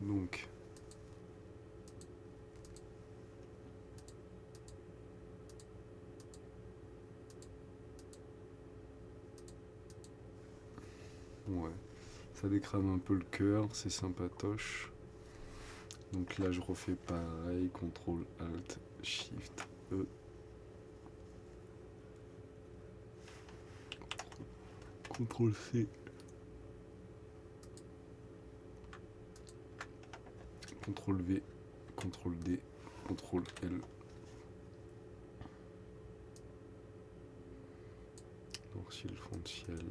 Donc... Ouais. Ça décrame un peu le cœur, c'est sympatoche. Donc là je refais pareil, CTRL ALT SHIFT E. CTRL C. CTRL V, CTRL D, CTRL L. Donc si le fond de ciel,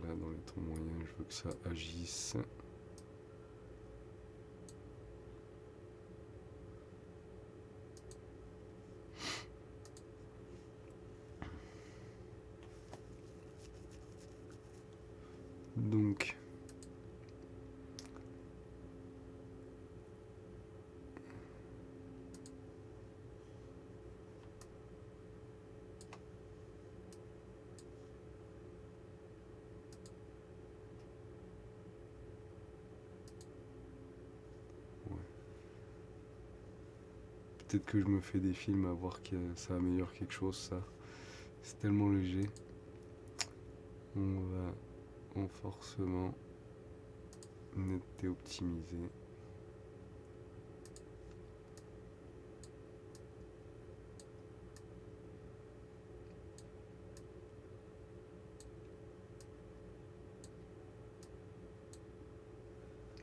là dans les temps moyens, je veux que ça agisse. Donc peut-être que je me fais des films à voir que ça améliore quelque chose, ça. C'est tellement léger. On va renforcement, netteté optimisée.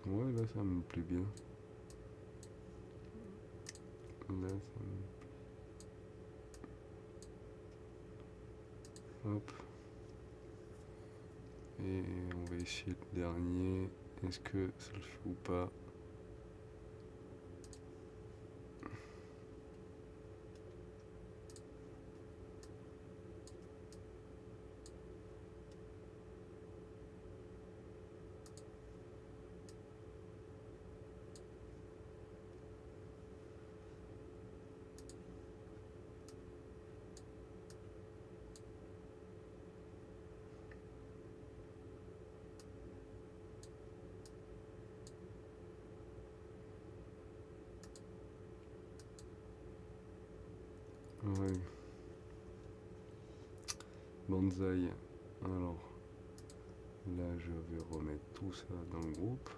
Ouais, là ça me plaît bien. Là ça me... Hop. Et on va essayer le dernier. Est-ce que ça le fait ou pas? Ouais. Bonsaï. Alors, là je vais remettre tout ça dans le groupe.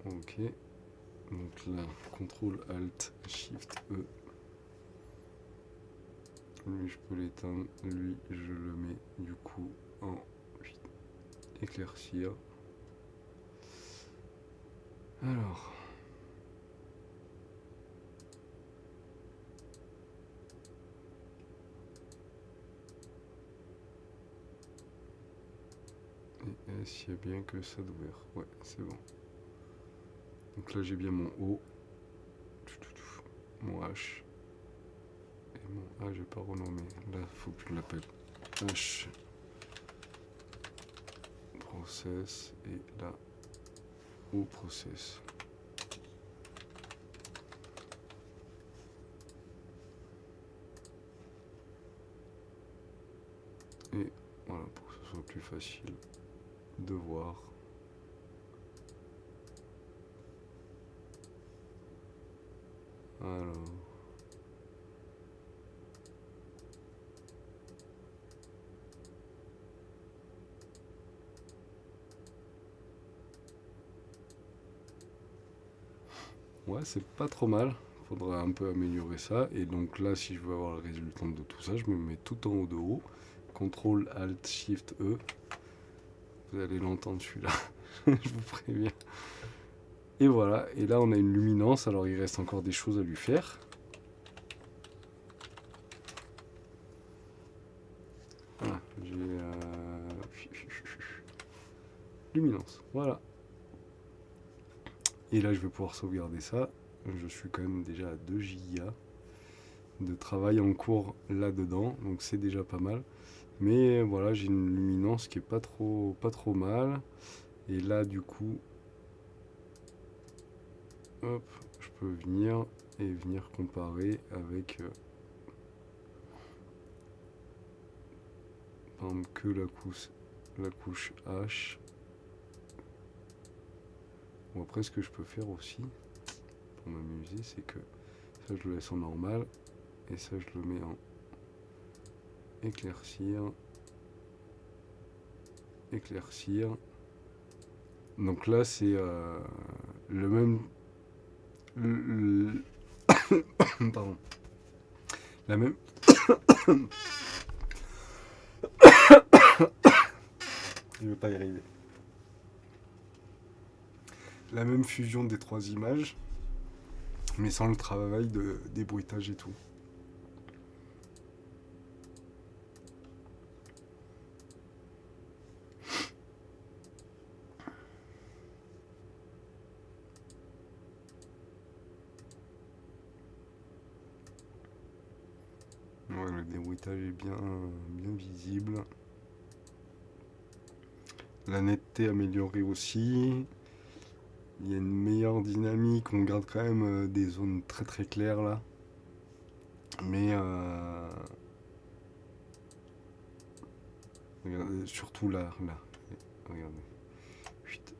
Ok. Donc là, CTRL ALT SHIFT E. Lui je peux l'éteindre, lui je le mets du coup en éclaircir. Alors. Et est-ce qu'il y a bien que ça d'ouvert? Ouais, c'est bon. Donc là j'ai bien mon O, mon H. Et mon A j'ai pas renommé. Là faut que je l'appelle H process et là O process. Et voilà, pour que ce soit plus facile de voir. Alors. Ouais, c'est pas trop mal. Faudra un peu améliorer ça. Et donc là, si je veux avoir le résultat de tout ça, je me mets tout en haut de haut. CTRL ALT SHIFT E. Vous allez l'entendre celui-là. Je vous préviens. Et voilà. Et là, on a une luminance. Alors, il reste encore des choses à lui faire. Voilà. J'ai luminance. Voilà. Et là, je vais pouvoir sauvegarder ça. Je suis quand même déjà à 2 gigas de travail en cours là-dedans. Donc, c'est déjà pas mal. Mais voilà, j'ai une luminance qui est pas trop mal. Et là, du coup, hop, je peux venir comparer avec par exemple que la couche H. Bon, après, ce que je peux faire aussi pour m'amuser, c'est que ça, je le laisse en normal et ça, je le mets en éclaircir. éclaircir. Donc là, c'est le même... Pardon. La même... Je vais pas y arriver. La même fusion des trois images, mais sans le travail de débruitage et tout. Ouais, le débruitage est bien visible. La netteté améliorée aussi. Il y a une meilleure dynamique. On garde quand même des zones très très claires là. Mais regardez, surtout là. Regardez. Chut.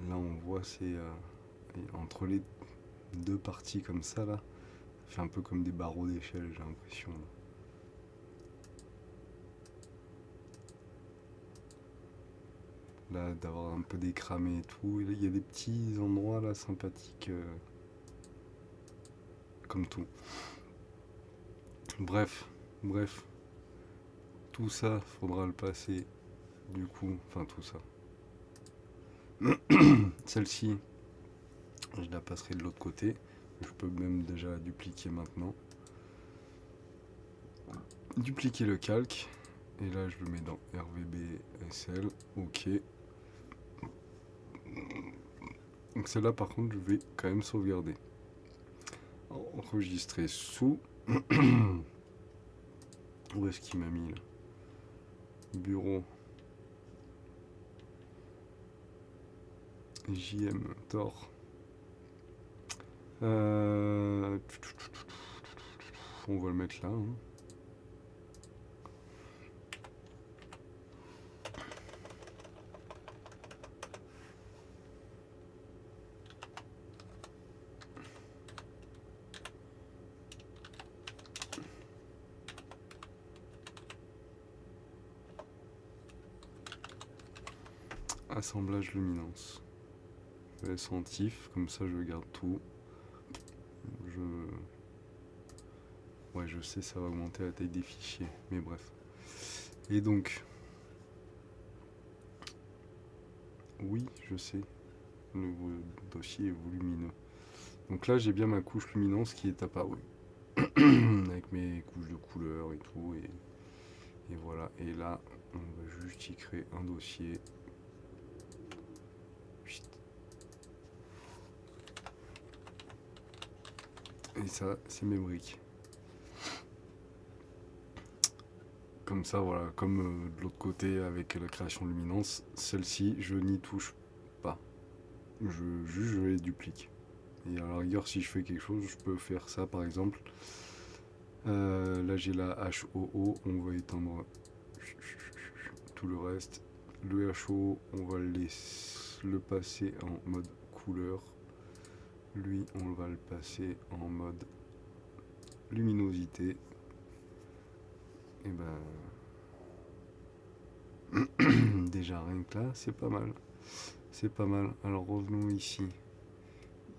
Là on voit c'est entre les deux parties comme ça là. Ça fait un peu comme des barreaux d'échelle, j'ai l'impression. Là, d'avoir un peu décramé et tout. Il y a des petits endroits là sympathiques, comme tout. Bref. Tout ça, faudra le passer du coup. Enfin, tout ça. Celle-ci, je la passerai de l'autre côté. Je peux même déjà la dupliquer maintenant. Dupliquer le calque. Et là, je le mets dans RVB SL. Ok. Donc celle-là, par contre, je vais quand même sauvegarder. Enregistrer sous. Où est-ce qu'il m'a mis là? Bureau. JM Tor. On va le mettre là. Hein. Assemblage luminance. Je vais laisser en tif, comme ça je garde tout. Ouais, je sais, ça va augmenter la taille des fichiers, mais bref. Et donc, oui, je sais, le dossier est volumineux. Donc là, j'ai bien ma couche luminance qui est apparue. Avec mes couches de couleurs et tout, et voilà. Et là, on va juste y créer un dossier. Et ça, c'est mes briques. Comme ça, voilà, comme de l'autre côté avec la création luminance, celle-ci, je n'y touche pas. Je les duplique. Et à la rigueur, si je fais quelque chose, je peux faire ça par exemple. Là, j'ai la HOO, on va éteindre tout le reste. Le HOO, on va le passer en mode couleur. Lui, on va le passer en mode luminosité. Et ben, déjà rien que là, c'est pas mal. C'est pas mal. Alors revenons ici.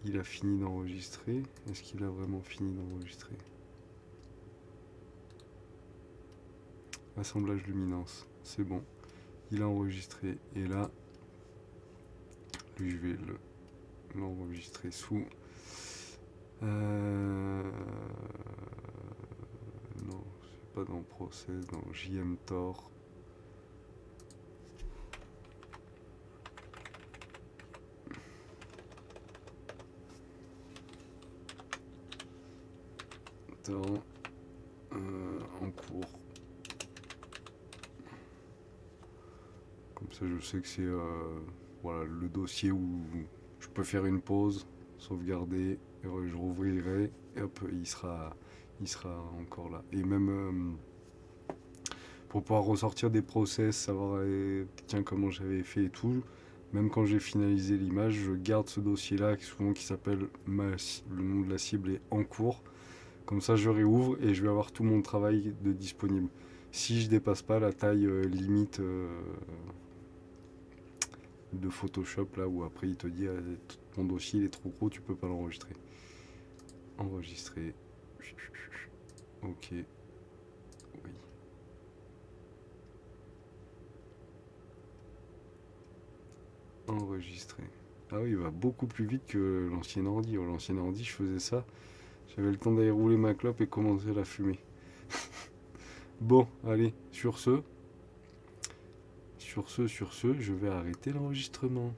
Il a fini d'enregistrer. Est-ce qu'il a vraiment fini d'enregistrer? Assemblage luminance, c'est bon. Il a enregistré. Et là, lui, je vais l'enregistrer sous. Non, c'est pas dans Process, dans JMTor. En cours. Comme ça, je sais que c'est voilà, le dossier où je peux faire une pause, sauvegarder, et je rouvrirai, et hop, il sera encore là. Et même pour pouvoir ressortir des process, savoir tiens, comment j'avais fait et tout, même quand j'ai finalisé l'image, je garde ce dossier-là, souvent qui s'appelle le nom de la cible est en cours. Comme ça, je réouvre et je vais avoir tout mon travail de disponible. Si je dépasse pas la taille limite de Photoshop là où après il te dit ton dossier il est trop gros, tu peux pas l'enregistrer. Enregistrer. Ok. Oui. Enregistrer. Ah oui, il va beaucoup plus vite que l'ancien ordi. L'ancien ordi, je faisais ça. J'avais le temps d'aller rouler ma clope et commencer la fumer. Bon, allez, sur ce, je vais arrêter l'enregistrement.